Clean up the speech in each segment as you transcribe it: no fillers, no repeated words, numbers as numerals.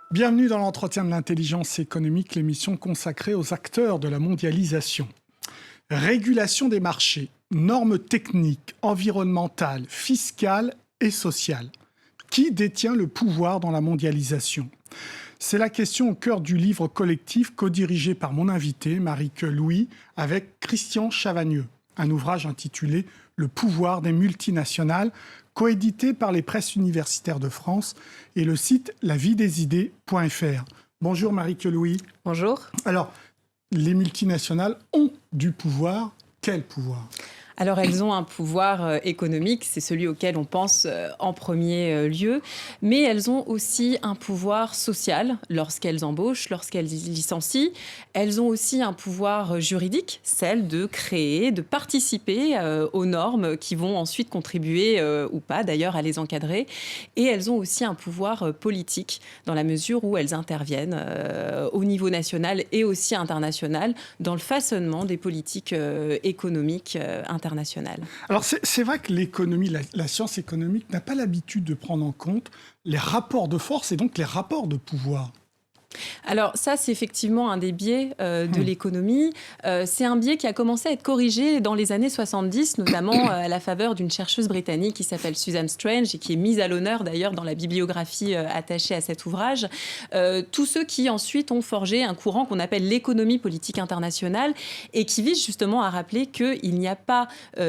Bienvenue dans l'entretien de l'intelligence économique, l'émission consacrée aux acteurs de la mondialisation. Régulation des marchés, normes techniques, environnementales, fiscales et sociales. Qui détient le pouvoir dans la mondialisation ? C'est la question au cœur du livre collectif co-dirigé par mon invité, Marieke Louis, avec Christian Chavagneux. Un ouvrage intitulé « Le pouvoir des multinationales », coédité par les presses universitaires de France et le site lavidesidées.fr. Bonjour Marieke Louis. Bonjour. Alors, les multinationales ont du pouvoir. Quel pouvoir ? Alors, elles ont un pouvoir économique, c'est celui auquel on pense en premier lieu, mais elles ont aussi un pouvoir social lorsqu'elles embauchent, lorsqu'elles licencient. Elles ont aussi un pouvoir juridique, celle de créer, de participer aux normes qui vont ensuite contribuer, ou pas d'ailleurs, à les encadrer. Et elles ont aussi un pouvoir politique, dans la mesure où elles interviennent au niveau national et aussi international dans le façonnement des politiques économiques internationales. Alors c'est vrai que l'économie, la science économique n'a pas l'habitude de prendre en compte les rapports de force et donc les rapports de pouvoir. Alors ça, c'est effectivement un des biais de l'économie. C'est un biais qui a commencé à être corrigé dans les années 70, notamment à la faveur d'une chercheuse britannique qui s'appelle Susan Strange et qui est mise à l'honneur d'ailleurs dans la bibliographie attachée à cet ouvrage. Tous ceux qui ensuite ont forgé un courant qu'on appelle l'économie politique internationale et qui vise justement à rappeler qu'il n'y a pas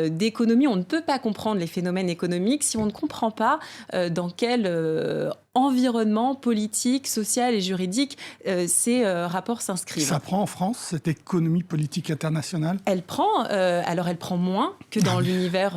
d'économie, on ne peut pas comprendre les phénomènes économiques si on ne comprend pas dans quel environnement politique, social et juridique ces rapports s'inscrivent. Ça prend en France, cette économie politique internationale ? Elle prend, alors elle prend moins que dans l'univers,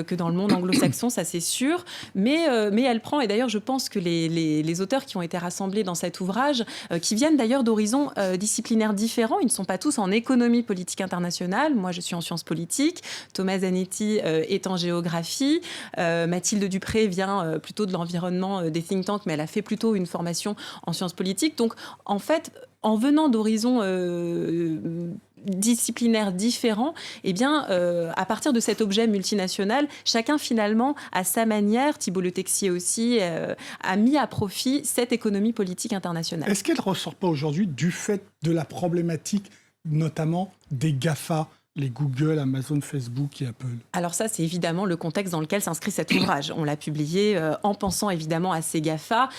que dans le monde anglo-saxon, ça c'est sûr, mais elle prend, et d'ailleurs je pense que les auteurs qui ont été rassemblés dans cet ouvrage, qui viennent d'ailleurs d'horizons disciplinaires différents, ils ne sont pas tous en économie politique internationale, moi je suis en sciences politiques, Thomas Zanetti est en géographie, Mathilde Dupré vient plutôt de l'environnement des think tanks, mais elle a fait plutôt une formation en sciences politiques. Donc, en fait, en venant d'horizons disciplinaires différents, eh bien, à partir de cet objet multinational, chacun finalement, à sa manière, Thibault Le Texier aussi, a mis à profit cette économie politique internationale. Est-ce qu'elle ne ressort pas aujourd'hui du fait de la problématique, notamment des GAFA ? Les Google, Amazon, Facebook et Apple. Alors ça, c'est évidemment le contexte dans lequel s'inscrit cet ouvrage. On l'a publié en pensant évidemment à ces GAFA.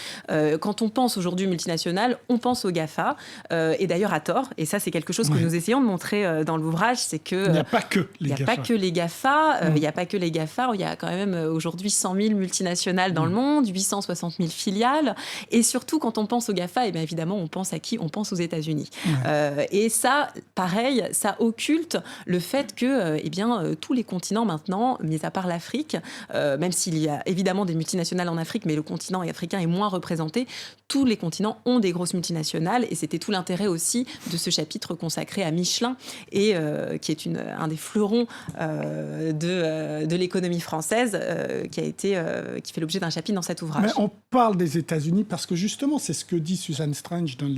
Quand on pense aujourd'hui multinationales, on pense aux GAFA, et d'ailleurs à tort. Et ça, c'est quelque chose que nous essayons de montrer dans l'ouvrage, c'est que il n'y a pas que les GAFA. Il n'y a pas que les GAFA. Il n'y a pas que les GAFA. Il y a quand même aujourd'hui 100 000 multinationales dans le monde, 860 000 filiales. Et surtout, quand on pense aux GAFA, eh bien évidemment, on pense à qui ? On pense aux États-Unis. Et ça, pareil, ça occulte le fait que tous les continents maintenant, mis à part l'Afrique, même s'il y a évidemment des multinationales en Afrique, mais le continent africain est moins représenté, tous les continents ont des grosses multinationales et c'était tout l'intérêt aussi de ce chapitre consacré à Michelin et qui est un des fleurons de l'économie française qui fait l'objet d'un chapitre dans cet ouvrage. Mais on parle des États-Unis parce que justement, c'est ce que dit Susan Strange dans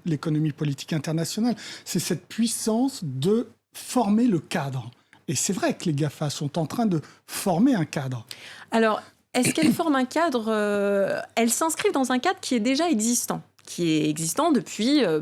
l'économie politique internationale, c'est cette puissance de former le cadre. Et c'est vrai que les GAFA sont en train de former un cadre. Alors, est-ce qu'elles forment un cadre ? Elles s'inscrivent dans un cadre qui est déjà existant. Depuis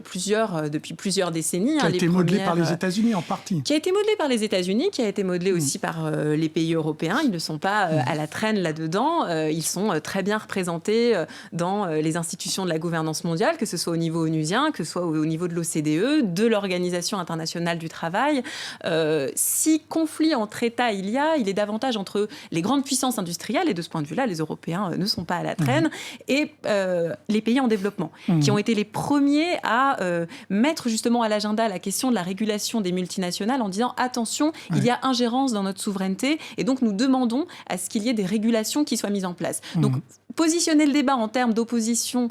plusieurs décennies. Qui a été modelé par les États-Unis en partie. Qui a été modelé par les États-Unis, qui a été modelé aussi par les pays européens. Ils ne sont pas à la traîne là-dedans. Ils sont très bien représentés dans les institutions de la gouvernance mondiale, que ce soit au niveau onusien, que ce soit au niveau de l'OCDE, de l'Organisation internationale du travail. Si conflit entre États il est davantage entre les grandes puissances industrielles, et de ce point de vue-là, les Européens ne sont pas à la traîne, et les pays en développement. Qui ont été les premiers à mettre justement à l'agenda la question de la régulation des multinationales en disant attention, il y a ingérence dans notre souveraineté et donc nous demandons à ce qu'il y ait des régulations qui soient mises en place. Donc positionner le débat en termes d'opposition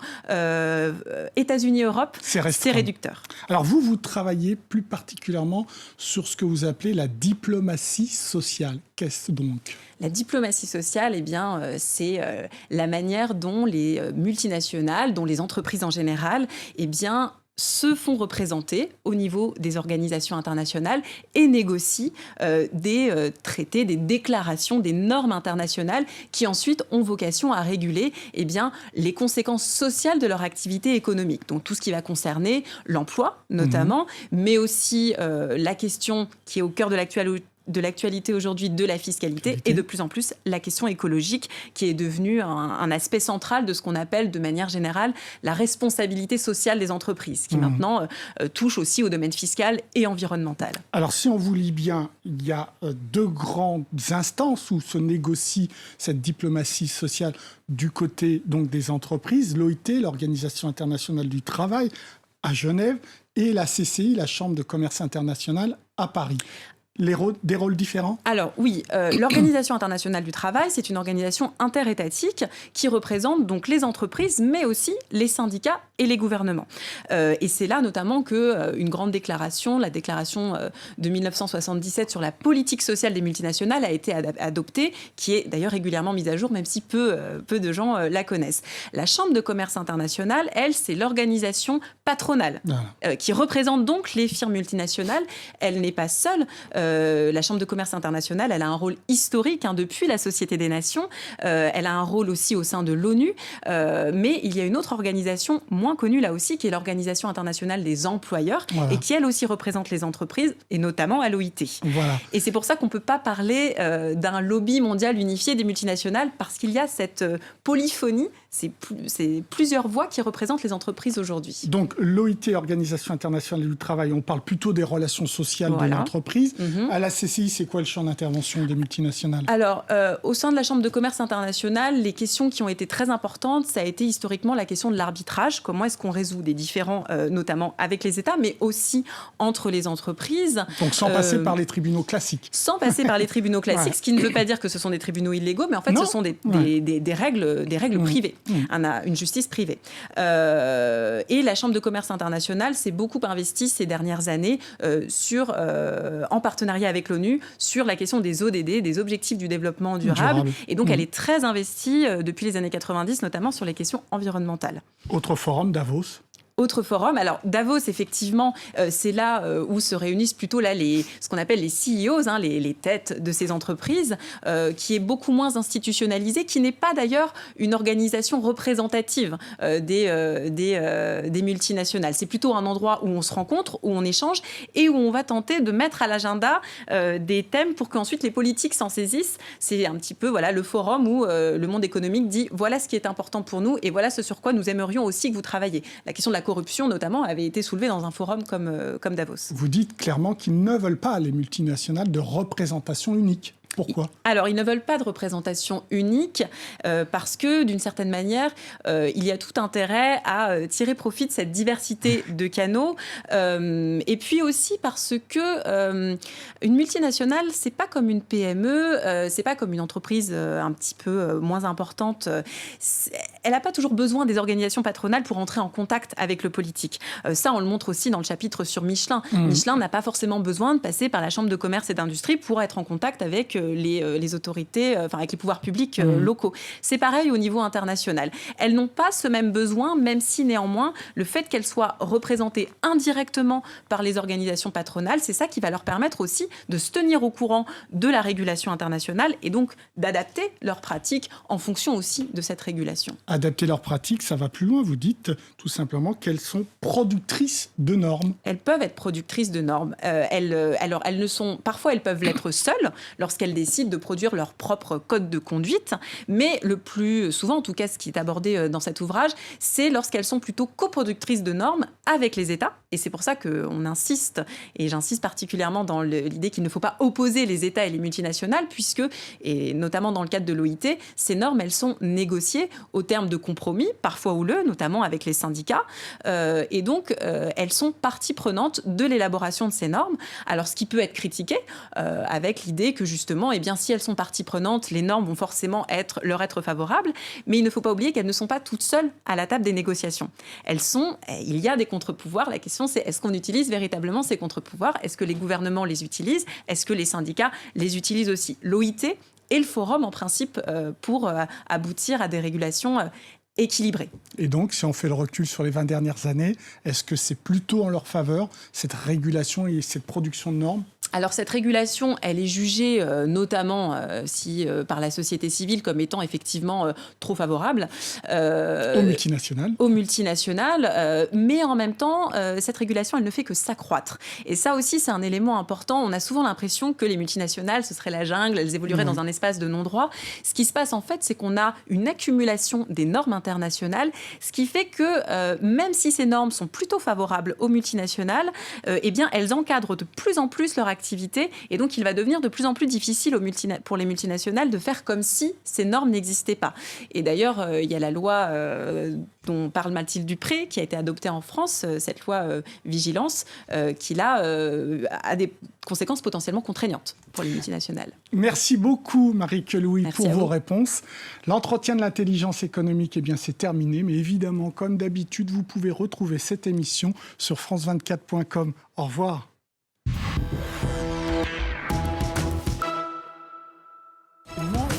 États-Unis-Europe, c'est réducteur. Alors vous travaillez plus particulièrement sur ce que vous appelez la diplomatie sociale. Qu'est-ce donc ? La diplomatie sociale, eh bien, c'est la manière dont les multinationales, dont les entreprises en général, eh bien, se font représenter au niveau des organisations internationales et négocient des traités, des déclarations, des normes internationales qui ensuite ont vocation à réguler les conséquences sociales de leur activité économique. Donc tout ce qui va concerner l'emploi notamment, mais aussi la question qui est au cœur de l'actualité aujourd'hui de la fiscalité et de plus en plus la question écologique qui est devenue un aspect central de ce qu'on appelle de manière générale la responsabilité sociale des entreprises qui maintenant touche aussi au domaine fiscal et environnemental. Alors si on vous lit bien, il y a deux grandes instances où se négocie cette diplomatie sociale du côté donc des entreprises, l'OIT, l'Organisation internationale du travail à Genève, et la CCI, la Chambre de commerce internationale à Paris. Des rôles différents ? Alors oui, l'Organisation internationale du travail, c'est une organisation interétatique qui représente donc les entreprises, mais aussi les syndicats et les gouvernements. Et c'est là notamment qu'une grande déclaration, la déclaration de 1977 sur la politique sociale des multinationales a été adoptée, qui est d'ailleurs régulièrement mise à jour, même si peu de gens la connaissent. La Chambre de commerce internationale, elle, c'est l'organisation patronale qui représente donc les firmes multinationales. Elle n'est pas seule. La Chambre de commerce internationale, elle a un rôle historique depuis la Société des Nations. Elle a un rôle aussi au sein de l'ONU. Mais il y a une autre organisation moins connue là aussi, qui est l'Organisation internationale des employeurs et qui elle aussi représente les entreprises, et notamment à l'OIT. Et c'est pour ça qu'on ne peut pas parler d'un lobby mondial unifié des multinationales, parce qu'il y a cette polyphonie, c'est plusieurs voix qui représentent les entreprises aujourd'hui. Donc l'OIT, Organisation internationale du travail, on parle plutôt des relations sociales de l'entreprise. À la CCI, c'est quoi le champ d'intervention des multinationales ? Alors, au sein de la Chambre de commerce internationale, les questions qui ont été très importantes, ça a été historiquement la question de l'arbitrage. Comment est-ce qu'on résout des différends, notamment avec les États, mais aussi entre les entreprises. Donc sans passer par les tribunaux classiques. Sans passer par les tribunaux classiques, ce qui ne veut pas dire que ce sont des tribunaux illégaux, mais en fait, ce sont des règles privées, une justice privée. Et la Chambre de commerce internationale s'est beaucoup investie ces dernières années en partenariat avec l'ONU sur la question des ODD, des objectifs du développement durable. Et donc, elle est très investie depuis les années 90, notamment sur les questions environnementales. Autre forum, Davos. Autre forum. Alors, Davos, effectivement, c'est là où se réunissent plutôt ce qu'on appelle les CEOs, les têtes de ces entreprises, qui est beaucoup moins institutionnalisée, qui n'est pas d'ailleurs une organisation représentative des multinationales. C'est plutôt un endroit où on se rencontre, où on échange et où on va tenter de mettre à l'agenda des thèmes pour qu'ensuite les politiques s'en saisissent. C'est un petit peu le forum où le monde économique dit voilà ce qui est important pour nous et voilà ce sur quoi nous aimerions aussi que vous travailliez. La question de la corruption, notamment, avait été soulevée dans un forum comme Davos. Vous dites clairement qu'ils ne veulent pas, les multinationales, de représentation unique. Pourquoi ? Alors, ils ne veulent pas de représentation unique parce que, d'une certaine manière, il y a tout intérêt à tirer profit de cette diversité de canaux. Et puis aussi parce que une multinationale, c'est pas comme une PME, c'est pas comme une entreprise un petit peu moins importante. Elle n'a pas toujours besoin des organisations patronales pour entrer en contact avec le politique. Ça, on le montre aussi dans le chapitre sur Michelin. Michelin n'a pas forcément besoin de passer par la Chambre de commerce et d'industrie pour être en contact avec les autorités, avec les pouvoirs publics locaux. C'est pareil au niveau international. Elles n'ont pas ce même besoin, même si néanmoins, le fait qu'elles soient représentées indirectement par les organisations patronales, c'est ça qui va leur permettre aussi de se tenir au courant de la régulation internationale et donc d'adapter leurs pratiques en fonction aussi de cette régulation. Adapter leurs pratiques, ça va plus loin. Vous dites tout simplement qu'elles sont productrices de normes. Elles peuvent être productrices de normes. Parfois, elles peuvent l'être seules lorsqu'elles décident de produire leur propre code de conduite, mais le plus souvent, en tout cas ce qui est abordé dans cet ouvrage, c'est lorsqu'elles sont plutôt coproductrices de normes avec les États, et c'est pour ça qu'on insiste, et j'insiste particulièrement dans l'idée qu'il ne faut pas opposer les États et les multinationales, puisque, et notamment dans le cadre de l'OIT, ces normes, elles sont négociées au terme de compromis, parfois houleux, notamment avec les syndicats, et donc elles sont partie prenante de l'élaboration de ces normes. Alors ce qui peut être critiqué, avec l'idée que justement, si elles sont partie prenante, les normes vont forcément leur être favorables, mais il ne faut pas oublier qu'elles ne sont pas toutes seules à la table des négociations. Il y a des contre-pouvoirs. La question, c'est est-ce qu'on utilise véritablement ces contre-pouvoirs ? Est-ce que les gouvernements les utilisent ? Est-ce que les syndicats les utilisent aussi ? L'OIT est le forum, en principe, pour aboutir à des régulations équilibrée. Et donc, si on fait le recul sur les 20 dernières années, est-ce que c'est plutôt en leur faveur, cette régulation et cette production de normes ? Alors cette régulation, elle est jugée notamment par la société civile comme étant effectivement trop favorable. Aux multinationales. Aux multinationales, mais en même temps, cette régulation, elle ne fait que s'accroître. Et ça aussi, c'est un élément important. On a souvent l'impression que les multinationales, ce serait la jungle, elles évolueraient dans un espace de non-droit. Ce qui se passe en fait, c'est qu'on a une accumulation des normes internationales, ce qui fait que même si ces normes sont plutôt favorables aux multinationales, eh bien, elles encadrent de plus en plus leur activité, et donc il va devenir de plus en plus difficile pour les multinationales de faire comme si ces normes n'existaient pas. Et d'ailleurs, il y a la loi dont parle Mathilde Dupré, qui a été adoptée en France, cette loi Vigilance, qui là a des conséquences potentiellement contraignantes pour les multinationales. Merci beaucoup Marie Quelouy pour vos vous. réponses. L'entretien de l'intelligence économique, eh bien, c'est terminé, mais évidemment, comme d'habitude, vous pouvez retrouver cette émission sur france24.com. Au revoir.